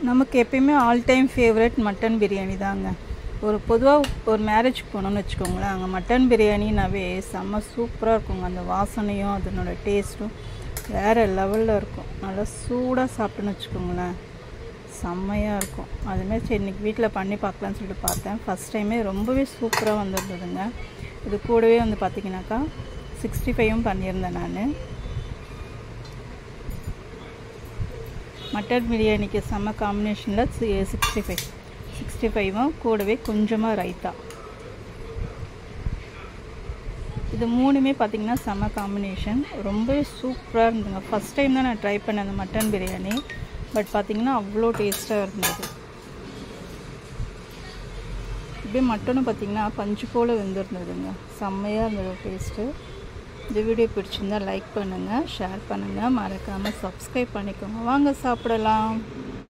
நமக்கு எப்பயுமே all time favourite mutton biryani தாங்க. பொதுவாக ஒரு மேரேஜ்க்கு போனோம்னு வச்சுக்கோங்களேன், அங்கே மட்டன் பிரியாணினாவே செம்ம சூப்பராக இருக்குங்க. அந்த வாசனையும் அதனோட டேஸ்ட்டும் வேறு லெவலில் இருக்கும். நல்லா சூடாக சாப்பிட்டுன்னு வச்சுக்கோங்களேன், செம்மையாக இருக்கும். அதுமாரி சரி இன்றைக்கி வீட்டில் பண்ணி பார்க்கலான்னு சொல்லிட்டு பார்த்தேன். ஃபஸ்ட் டைமே ரொம்பவே சூப்பராக வந்துருந்ததுங்க. இது கூடவே வந்து பார்த்திங்கனாக்கா 65ம் பண்ணியிருந்தேன் நான். மட்டன் பிரியாணிக்கு செம்ம காம்பினேஷனில் 65ம் கூடவே கொஞ்சமாக ரைத்தா. இது மூணுமே பார்த்திங்கன்னா செம்ம காம்பினேஷன், ரொம்பவே சூப்பராக இருந்ததுங்க. ஃபஸ்ட் டைம் தான் நான் ட்ரை பண்ணேன் அந்த மட்டன் பிரியாணி. பட் பார்த்திங்கன்னா அவ்வளோ டேஸ்ட்டாக இருந்தது. இப்படியே மட்டனும் பார்த்திங்கன்னா பஞ்சு போல் வெந்திருந்ததுங்க. செம்மையாக இருந்தது டேஸ்ட்டு. இந்த வீடியோ பிடிச்சிருந்தால் லைக் பண்ணுங்கள், ஷேர் பண்ணுங்கள், மறக்காமல் சப்ஸ்கிரைப் பண்ணிக்கோங்க. வாங்க சாப்பிடலாம்.